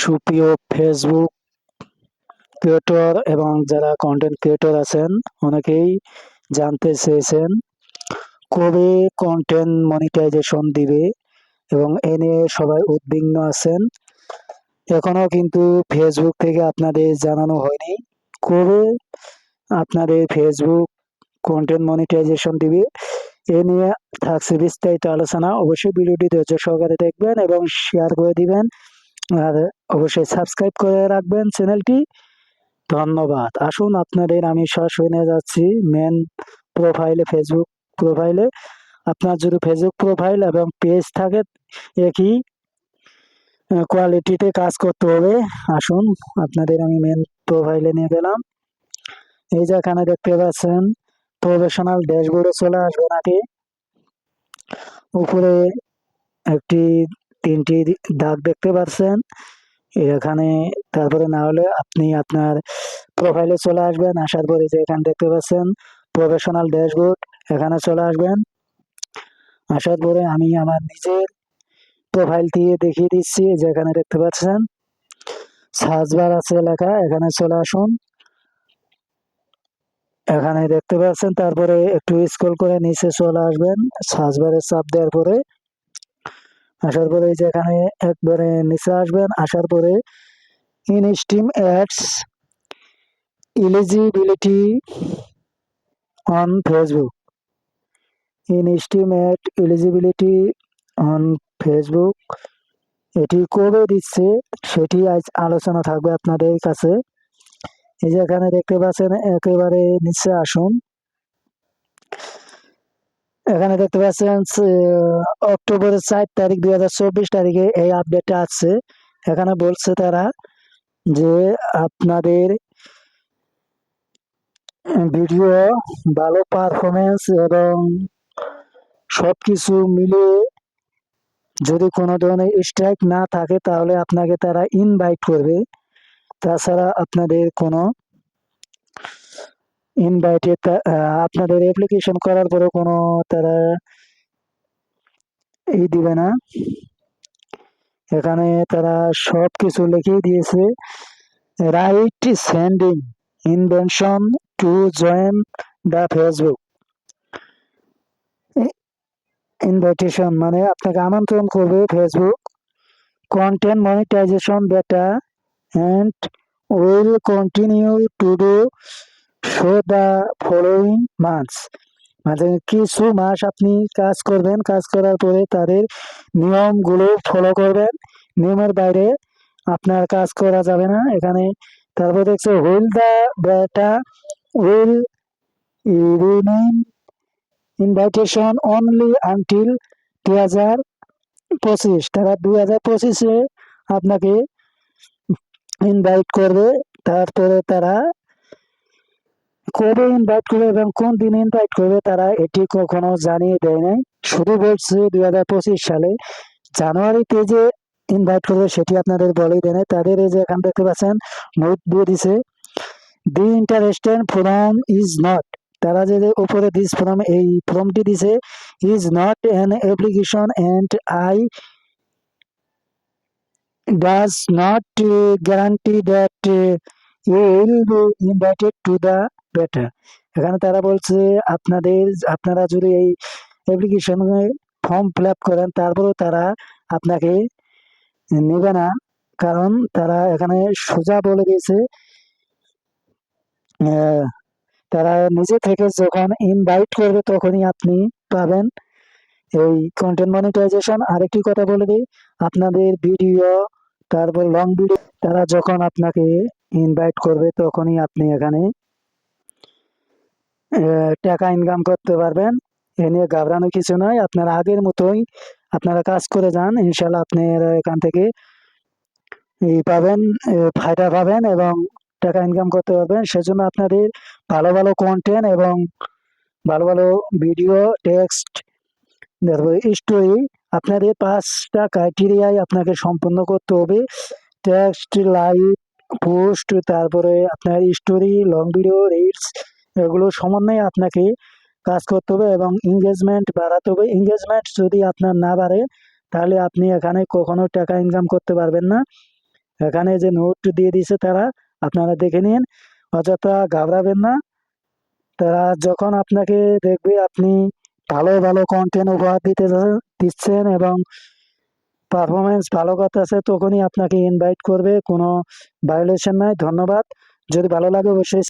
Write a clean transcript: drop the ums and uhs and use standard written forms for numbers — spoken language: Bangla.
সুপ্রিয় ফেসবুক ক্রিয়েটর এবং যারা কন্টেন্ট ক্রিয়েটর আছেন অনেকেই জানতে চেয়েছেন কবে কন্টেন্ট মনিটাইজেশন দিবে এবং এ নিয়ে সবাই উদ্বিগ্ন আছেন। এখনো কিন্তু ফেসবুক থেকে আপনাদের জানানো হয়নি কবে আপনাদের ফেসবুক কন্টেন্ট মনিটাইজেশন দিবে। এ নিয়ে থাকছে বিস্তারিত আলোচনা। অবশ্যই ভিডিওটি ধৈর্য সহকারে দেখবেন এবং শেয়ার করে দিবেন, আর অবশ্যই সাবস্ক্রাইব করে রাখবেন চ্যানেলটি। ধন্যবাদ। আসুন আপনাদের আমি সরাসরি নিয়ে যাচ্ছি মেন প্রোফাইলে, ফেসবুক প্রোফাইলে। আপনার যদি ফেসবুক প্রোফাইল এবং পেজ থাকে একই কোয়ালিটিতে কাজ করতে হবে। আসুন আপনাদের আমি মেন প্রোফাইলে নিয়ে গেলাম। এই যে এখানে দেখতে পাচ্ছেন প্রফেশনাল ড্যাশবোর্ডে চলে আসবেন আগে। উপরে একটি 3টি দাগ দেখতে পাচ্ছেন এখানে। তারপরে না হলে আপনি আপনার প্রোফাইলে চলে আসবেন। আসার পরে যে এখানে দেখতে পাচ্ছেন প্রফেশনাল ড্যাশবোর্ড, এখানে চলে আসবেন। আসার পরে আমি আমার নিজের প্রোফাইল দিয়ে দেখিয়ে দিচ্ছি। যেখানে দেখতে পাচ্ছেন সার্চ বার আছে লেখা, এখানে চলে আসুন। এখানে দেখতে পাচ্ছেন, তারপরে একটু স্ক্রল করে নিচে চলে আসবেন। সার্চ বারে চাপ দেওয়ার পরে আসার পরে যে এখানে একবারে নিচে আসবেন। আসার পরে in stream ads eligibility on Facebook, in stream add eligibility on Facebook, এটি কবে দিচ্ছে সেটি আজ আলোচনা থাকবে আপনাদের কাছে। এই যে এখানে দেখতে পাচ্ছেন একেবারে নিচে আসুন। এখানে দেখতে পাচ্ছেন অক্টোবরের 4 তারিখ 2024 তারিখে এই আপডেটটা আসছে। এখানে বলছে তারা যে আপনাদের ভিডিও ভালো পারফরমেন্স এবং সবকিছু মিলিয়ে যদি কোনো ধরনের স্ট্রাইক না থাকে তাহলে আপনাকে তারা ইনভাইট করবে। তাছাড়া আপনাদের কোনো ইনভাইটে আপনাদের অ্যাপ্লিকেশন করার পরে কোনো তারা দিবে না। এখানে তারা সব কিছু লিখেই দিয়েছে। Right sending invention to join the Facebook invitation, মানে আপনাকে আমন্ত্রণ করবে ফেসবুক কন্টেন্ট মনিটাইজেশন বেটা and will continue to do so the following months। মানে কিছু মাস আপনি কাজ করবেন, কাজ করার পরে তাদের নিয়মগুলো ফলো করবেন। নিয়মের বাইরে আপনার কাজ করা যাবে না এখানে। তারপর দেখছে হুইল দ্য বেটা will remain invitation only until 2025। তারা 2025-এ আপনাকে ইনভাইট করবে। তারপরে তারা কবে ইনভাইট করবে এবং কোন দিন ইনভাইট করবে তারা এটি কখনো জানিয়ে দেয় নাই। শুধু বলছে 2025 সালে জানুয়ারিতে যে ইনভাইট করবে সেটি আপনাদের বলেই দেয় নাই। তাদের এই যে এখান দেখতে পাচ্ছেন নোট দিয়ে দিছে, দি ইন্টারেস্টেড ফ্রম ইজ নট, তারা যে উপরে দিস ফ্রম এই ফর্মটি দিছে, is not an application and I does not guarantee that you will be invited to the beta। এখানে তারা বলছে আপনারা যদি এই অ্যাপ্লিকেশনে ফর্ম ফিল আপ করেন তারপরেও তারা আপনাকে নেবে না, কারণ তারা এখানে সোজা বলে দিয়েছে তারা নিজে থেকে যখন ইনভাইট করবে তখনই আপনি পাবেন এই কন্টেন্ট মনিটাইজেশন। আরেকটি কথা বলে দিই, আপনাদের ভিডিও তারপর লং ভিডিও তারা যখন আপনাকে ইনভাইট করবে তখনই আপনি এখানে টাকা ইনকাম করতে পারবেন। এ নিয়ে ঘাবড়ানোর কিছু নয়। আপনারা আগের মতোই আপনারা কাজ করে যান, ইনশাল্লাহ আপনারা এখান থেকে পাবেন, ফায়দা পাবেন এবং টাকা ইনকাম করতে পারবেন। সেজন্য আপনাদের ভালো ভালো কন্টেন্ট এবং ভালো ভালো ভিডিও, টেক্সট, তারপরে স্টোরি, আপনাদের 5টা ক্রাইটেরিয়ায় আপনাকে সম্পন্ন করতে হবে। টেক্সট, লাইভ, পোস্ট, তারপরে আপনার স্টোরি, লং ভিডিও, রিলস, এগুলো সমন্বয়ে আপনাকে কাজ করতে হবে এবং এঙ্গেজমেন্ট বাড়াতে হবে। এঙ্গেজমেন্ট যদি আপনার না বাড়ে তাহলে আপনি এখানে কখনো টাকা ইনকাম করতে পারবেন না। এখানে যে নোট দিয়ে দিয়েছে তারা, আপনারা দেখে নিন, অযথা ঘাবড়াবেন না। তারা যখন আপনাকে দেখবে আপনি ভালো ভালো কন্টেন্ট উপহার দিচ্ছেন এবং পারফরমেন্স ভালো করতেছে, তখনই আপনাকে ইনভাইট করবে, কোনো ভায়োলেশন নাই। ধন্যবাদ। যদি ভালো লাগে অবশ্যই